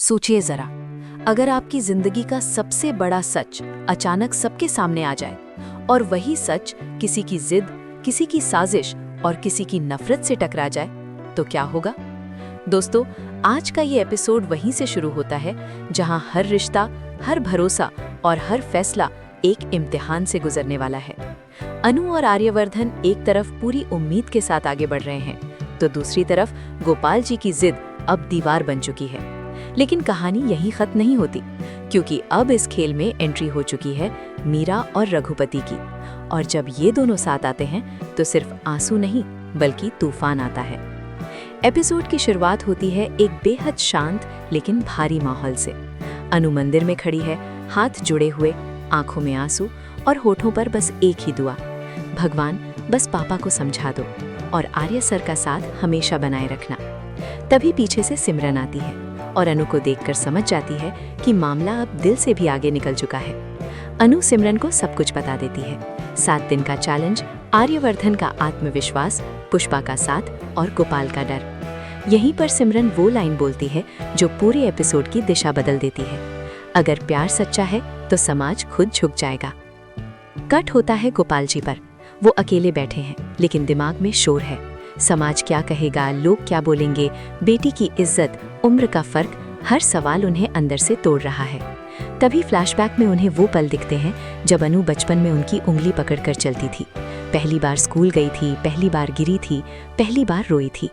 सोचिए जरा, अगर आपकी जिंदगी का सबसे बड़ा सच अचानक सबके सामने आ जाए और वही सच किसी की जिद, किसी की साजिश और किसी की नफरत से टकरा जाए, तो क्या होगा? दोस्तों, आज का ये एपिसोड वहीं से शुरू होता है जहां हर रिश्ता, हर भरोसा और हर फैसला एक इम्तिहान से गुजरने वाला है। अनु और आर्यवर्धन एक तरफ पूरी उम्मीद के साथ आगे बढ़ रहे हैं, तो दूसरी तरफ गोपाल जी की जिद अब दीवार बन चुकी है। लेकिन कहानी यहीं खत्म नहीं होती, क्योंकि अब इस खेल में एंट्री हो चुकी है मीरा और रघुपति की। और जब ये दोनों साथ आते हैं तो सिर्फ आंसू नहीं बल्कि तूफान आता है। एपिसोड की शुरुआत होती है एक बेहद शांत लेकिन भारी माहौल से। अनु मंदिर में खड़ी है, हाथ जुड़े हुए, आंखों में आंसू और होठों पर बस एक ही दुआ, भगवान बस पापा को समझा दो और आर्य सर का साथ हमेशा बनाए रखना। तभी पीछे से सिमरन आती है और अनु को देखकर समझ जाती है कि मामला अब दिल से भी आगे निकल चुका है। अनु सिमरन को सब कुछ बता देती है। 7 दिन का चैलेंज, आर्यवर्धन का आत्मविश्वास, पुष्पा का साथ और गोपाल का डर। यहीं पर सिमरन वो लाइन बोलती है जो पूरे एपिसोड की दिशा बदल देती है। अगर प्यार सच्चा है तो समाज खुद झुक जाएगा। कट होता है गोपाल जी पर। वो अकेले बैठे हैं लेकिन दिमाग में शोर है। समाज क्या कहेगा, लोग क्या बोलेंगे, बेटी की इज्जत, उम्र का फर्क, हर सवाल उन्हें अंदर से तोड़ रहा है। तभी फ्लैशबैक में उन्हें वो पल दिखते हैं जब अनु बचपन में उनकी उंगली पकड़कर चलती थी। पहली बार स्कूल गई थी, पहली बार गिरी थी, पहली बार रोई थी।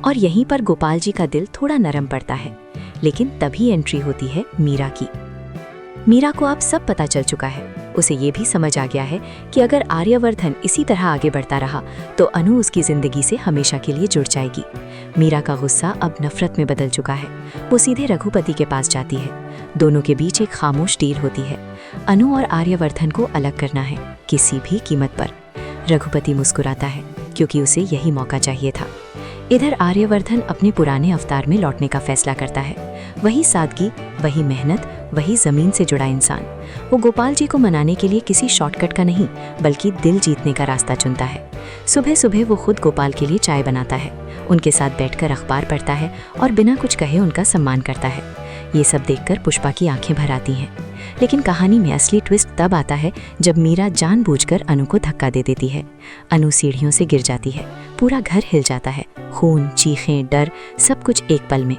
और यहीं पर गोपाल जी का दिल थोड़ा नरम पड़ता है। लेकिन तभी एंट्री होती है मीरा की। मीरा को अब सब पता चल चुका है। उसे ये भी समझ आ गया है कि अगर आर्यवर्धन इसी तरह आगे बढ़ता रहा तो अनु उसकी जिंदगी से हमेशा के लिए जुड़ जाएगी। मीरा का गुस्सा अब नफरत में बदल चुका है। वो सीधे रघुपति के पास जाती है। दोनों के बीच एक खामोश डील होती है। अनु और आर्यवर्धन को अलग करना है, किसी भी कीमत पर। रघुपति मुस्कुराता है क्योंकि उसे यही मौका चाहिए था। इधर आर्यवर्धन अपने पुराने अवतार में लौटने का फैसला करता है। वही सादगी, वही मेहनत, वही जमीन से जुड़ा इंसान। वो गोपाल जी को मनाने के लिए किसी शॉर्टकट का नहीं बल्कि दिल जीतने का रास्ता चुनता है। सुबह सुबह वो खुद गोपाल के लिए चाय बनाता है, उनके साथ बैठकर अखबार पढ़ता है और बिना कुछ कहे उनका सम्मान करता है। ये सब देखकर पुष्पा की आंखें भर आती हैं। लेकिन कहानी में असली ट्विस्ट तब आता है जब मीरा जानबूझकर अनु को धक्का दे देती है। अनु सीढ़ियों से गिर जाती है। पूरा घर हिल जाता है। खून, चीखें, डर, सब कुछ एक पल में।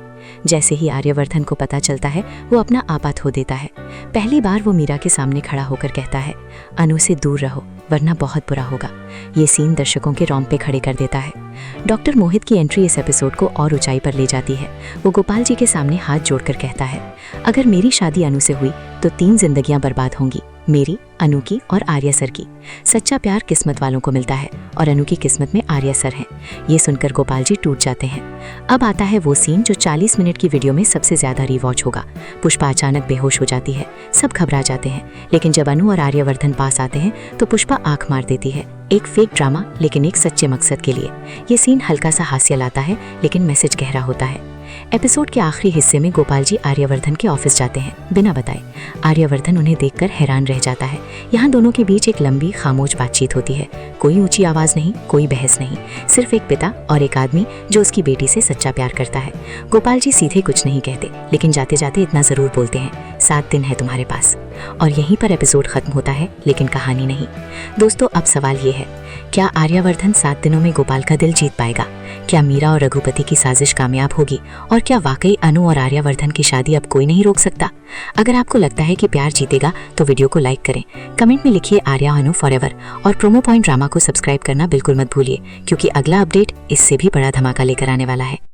जैसे ही आर्यवर्धन को पता चलता है वो अपना आपा खो देता है। पहली बार वो मीरा के सामने खड़ा होकर कहता है, अनु से दूर रहो वरना बहुत बुरा होगा। ये सीन दर्शकों के रोंगटे खड़े कर देता है। डॉक्टर मोहित की एंट्री इस एपिसोड को और ऊंचाई पर ले जाती है। वो गोपाल जी के सामने हाथ जोड़कर कहता है, अगर मेरी शादी अनु से हुई तो 3 जिंदगियां बर्बाद होंगी, मेरी, अनु की और आर्य सर की। सच्चा प्यार किस्मत वालों को मिलता है और अनु की किस्मत में आर्य सर हैं। ये सुनकर गोपाल जी टूट जाते हैं। अब आता है वो सीन जो 40 मिनट की वीडियो में सबसे ज्यादा रीवॉच होगा। पुष्पा अचानक बेहोश हो जाती है। सब घबरा जाते हैं। लेकिन जब अनु और आर्यवर्धन पास आते हैं तो पुष्पा आंख मार देती है। एक फेक ड्रामा लेकिन एक सच्चे मकसद के लिए। ये सीन हल्का सा हास्य लाता है लेकिन मैसेज गहरा होता है। एपिसोड के आखिरी हिस्से में गोपाल जी आर्यवर्धन के ऑफिस जाते हैं बिना बताए। आर्यवर्धन उन्हें देखकर हैरान रह जाता है। यहाँ दोनों के बीच एक लंबी खामोश बातचीत होती है। कोई ऊंची आवाज नहीं, कोई बहस नहीं, सिर्फ एक पिता और एक आदमी जो उसकी बेटी से सच्चा प्यार करता है। गोपाल जी सीधे कुछ नहीं कहते लेकिन जाते जाते इतना जरूर बोलते हैं, 7 दिन है तुम्हारे पास। और यहीं पर एपिसोड खत्म होता है लेकिन कहानी नहीं। दोस्तों, अब सवाल ये है, क्या आर्यवर्धन 7 दिनों में गोपाल का दिल जीत पाएगा? क्या मीरा और रघुपति की साजिश कामयाब होगी? और क्या वाकई अनु और आर्यवर्धन की शादी अब कोई नहीं रोक सकता? अगर आपको लगता है कि प्यार जीतेगा तो वीडियो को लाइक करें, कमेंट में लिखिए आर्या अनु फॉरएवर और प्रोमो पॉइंट ड्रामा को सब्सक्राइब करना बिल्कुल मत भूलिए, क्योंकि अगला अपडेट इससे भी बड़ा धमाका लेकर आने वाला है।